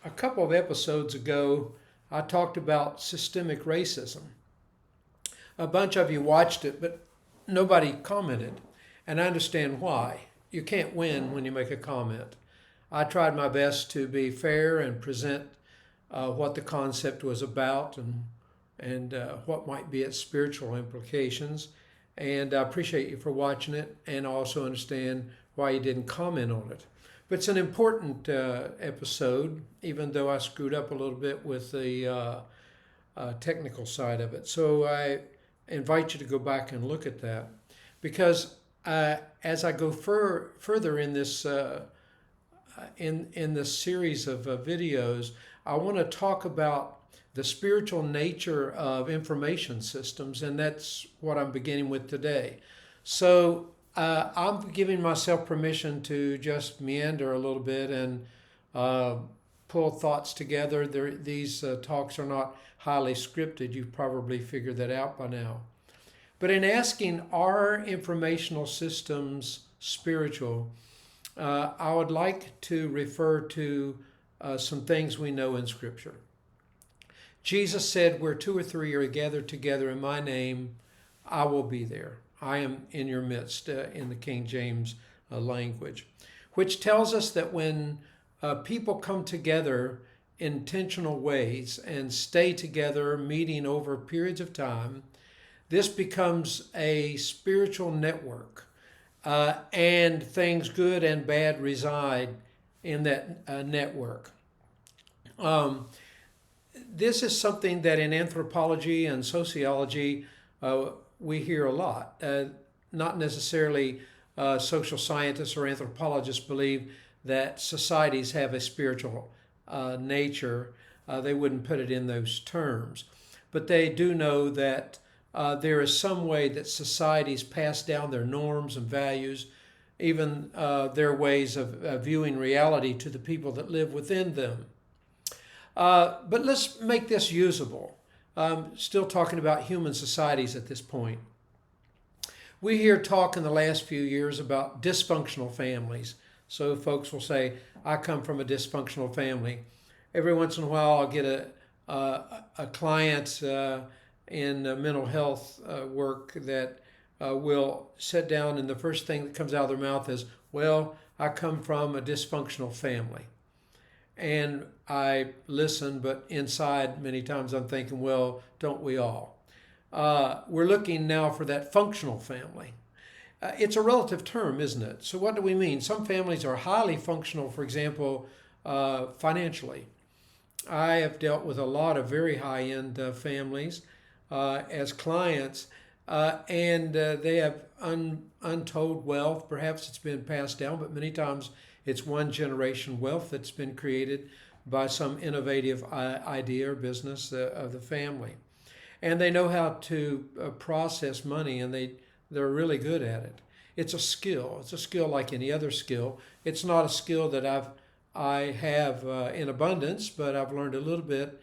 A couple of episodes ago, I talked about systemic racism. A bunch of you watched it, but nobody commented. And I understand why. You can't win when you make a comment. I tried my best to be fair and present what the concept was about and what might be its spiritual implications. And I appreciate you for watching it, and I also understand why you didn't comment on it. But it's an important episode, even though I screwed up a little bit with the technical side of it. So I invite you to go back and look at that, because as I go further in this in this series of videos, I want to talk about the spiritual nature of information systems, and that's what I'm beginning with today. So I'm giving myself permission to just meander a little bit and pull thoughts together. These talks are not highly scripted. You've probably figured that out by now. But in asking, are informational systems spiritual, I would like to refer to some things we know in Scripture. Jesus said, where two or three are gathered together in my name, I will be there. I am in your midst, in the King James language, which tells us that when people come together in intentional ways and stay together, meeting over periods of time, this becomes a spiritual network, and things good and bad reside in that network. This is something that in anthropology and sociology we hear a lot. Not necessarily social scientists or anthropologists believe that societies have a spiritual nature. They wouldn't put it in those terms. But they do know that there is some way that societies pass down their norms and values, even their ways of viewing reality to the people that live within them. But let's make this usable. Still talking about human societies at this point. We hear talk in the last few years about dysfunctional families. So folks will say, I come from a dysfunctional family. Every once in a while I'll get a client in mental health work that will sit down, and the first thing that comes out of their mouth is, well, I come from a dysfunctional family. And I listen, but inside many times I'm thinking, well, don't we all? We're looking now for that functional family. It's a relative term, isn't it? So what do we mean? Some families are highly functional, for example, financially. I have dealt with a lot of very high-end families as clients, and they have untold wealth. Perhaps it's been passed down, but many times it's one generation wealth that's been created by some innovative idea or business of the family. And they know how to process money, and they're really good at it. It's a skill. It's a skill like any other skill. It's not a skill that I have in abundance, but I've learned a little bit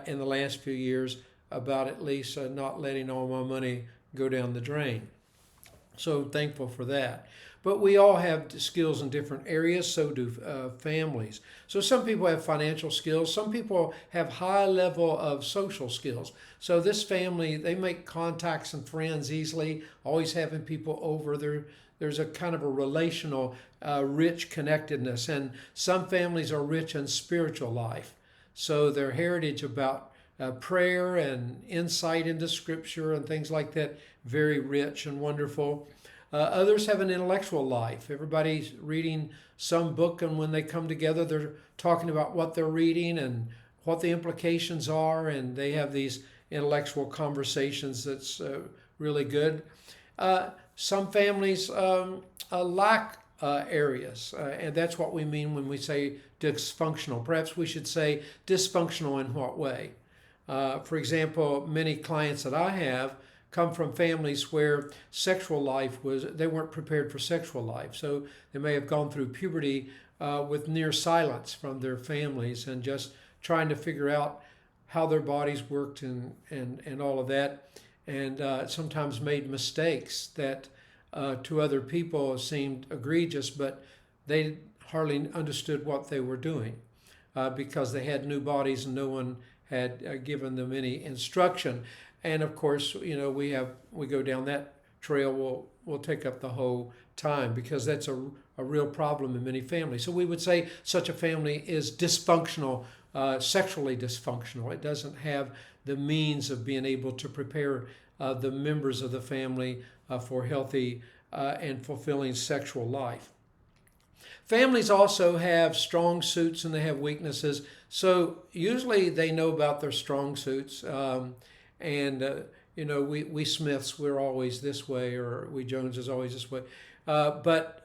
in the last few years about at least not letting all my money go down the drain. So thankful for that. But we all have skills in different areas, so do families. So some people have financial skills. Some people have high level of social skills. So this family, they make contacts and friends easily, always having people over. There's a kind of a relational, rich connectedness. And some families are rich in spiritual life. So their heritage about prayer and insight into Scripture and things like that, very rich and wonderful. Others have an intellectual life. Everybody's reading some book, and when they come together, they're talking about what they're reading and what the implications are, and they have these intellectual conversations that's really good. Some families lack areas, and that's what we mean when we say dysfunctional. Perhaps we should say dysfunctional in what way? For example, many clients that I have come from families where sexual life they weren't prepared for sexual life. So they may have gone through puberty with near silence from their families and just trying to figure out how their bodies worked and all of that. And sometimes made mistakes that to other people seemed egregious, but they hardly understood what they were doing. because they had new bodies and no one had given them any instruction. And of course, we go down that trail. We'll take up the whole time because that's a real problem in many families. So we would say such a family is dysfunctional, sexually dysfunctional. It doesn't have the means of being able to prepare the members of the family for healthy and fulfilling sexual life. Families also have strong suits and they have weaknesses. So usually they know about their strong suits. We Smiths, we're always this way, or we Joneses always this way. But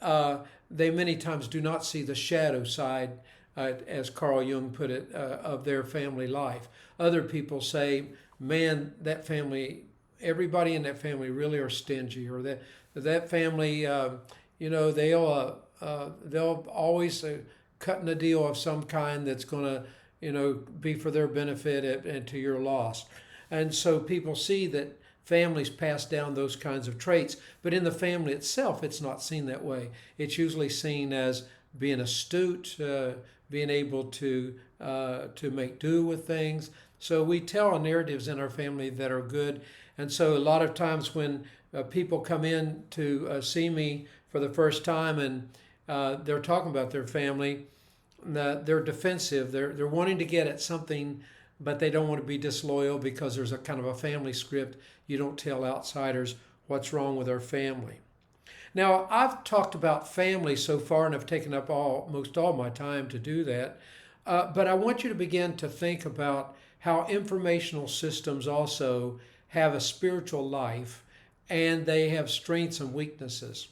they many times do not see the shadow side, as Carl Jung put it, of their family life. Other people say, man, that family, everybody in that family really are stingy, or that family, they'll always cutting a deal of some kind that's going to, be for their benefit and to your loss. And so people see that families pass down those kinds of traits, but in the family itself, it's not seen that way. It's usually seen as being astute, being able to make do with things. So we tell narratives in our family that are good. And so a lot of times when people come in to see me for the first time and they're talking about their family, they're defensive. They're wanting to get at something, but they don't want to be disloyal because there's a kind of a family script. You don't tell outsiders what's wrong with our family. Now, I've talked about family so far, and I've taken up most all my time to do that. But I want you to begin to think about how informational systems also have a spiritual life, and they have strengths and weaknesses.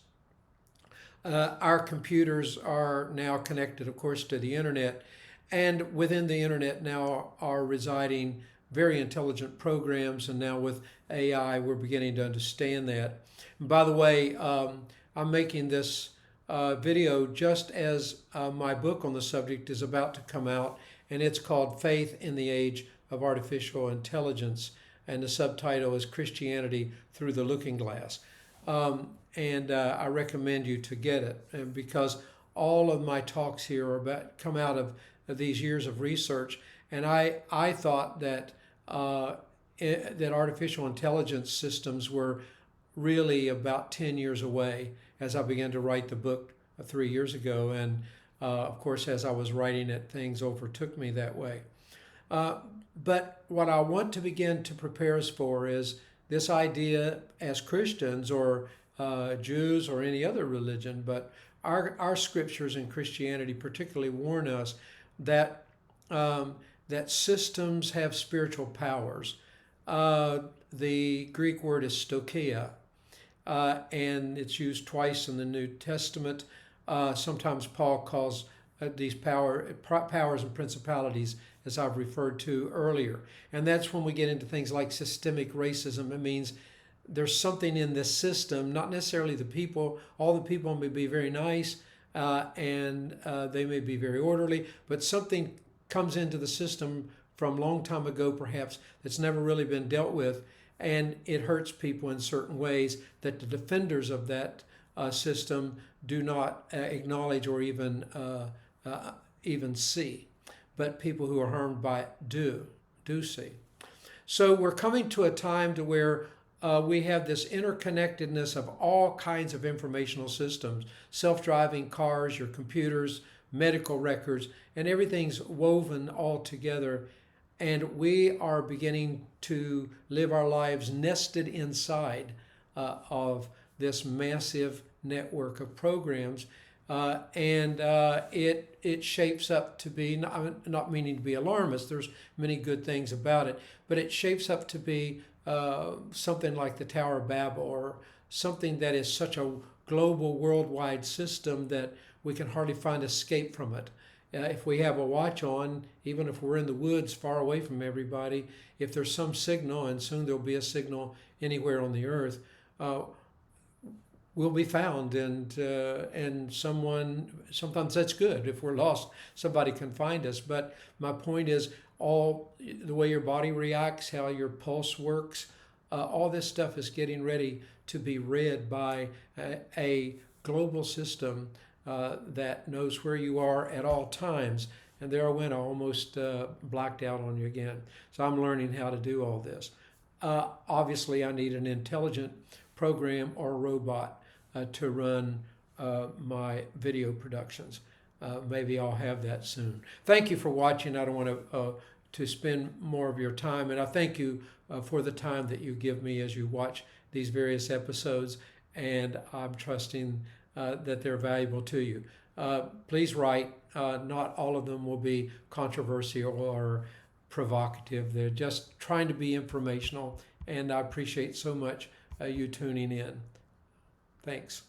Our computers are now connected, of course, to the internet, and within the internet now are residing very intelligent programs, and now with AI, we're beginning to understand that. And by the way, I'm making this video just as my book on the subject is about to come out, and it's called Faith in the Age of Artificial Intelligence, and the subtitle is Christianity Through the Looking Glass. I recommend you to get it, because all of my talks here are come out of these years of research, and I thought that that artificial intelligence systems were really about 10 years away as I began to write the book 3 years ago, and of course as I was writing it, things overtook me that way. But what I want to begin to prepare us for is this idea as Christians or Jews or any other religion, but our scriptures in Christianity particularly warn us that that systems have spiritual powers. The Greek word is stoicheia, and it's used twice in the New Testament. Sometimes Paul calls these powers and principalities, as I've referred to earlier. And that's when we get into things like systemic racism. It means there's something in this system, not necessarily the people. All the people may be very nice and they may be very orderly, but something comes into the system from a long time ago, perhaps, that's never really been dealt with, and it hurts people in certain ways that the defenders of that system do not acknowledge or even see, but people who are harmed by it do see. So we're coming to a time to where we have this interconnectedness of all kinds of informational systems, self-driving cars, your computers, medical records, and everything's woven all together. And we are beginning to live our lives nested inside of this massive network of programs. It shapes up to be, not meaning to be alarmist, there's many good things about it, but it shapes up to be something like the Tower of Babel, or something that is such a global, worldwide system that we can hardly find escape from it. If we have a watch on, even if we're in the woods far away from everybody, if there's some signal, and soon there'll be a signal anywhere on the earth, we'll be found, and sometimes that's good. If we're lost, somebody can find us. But my point is, all the way your body reacts, how your pulse works, all this stuff is getting ready to be read by a global system that knows where you are at all times. And there I went, I almost blacked out on you again. So I'm learning how to do all this. Obviously, I need an intelligent program or robot to run my video productions. Maybe I'll have that soon. Thank you for watching. I don't want to spend more of your time, and I thank you for the time that you give me as you watch these various episodes, and I'm trusting that they're valuable to you. Please write. Not all of them will be controversial or provocative. They're just trying to be informational, and I appreciate so much you tuning in. Thanks.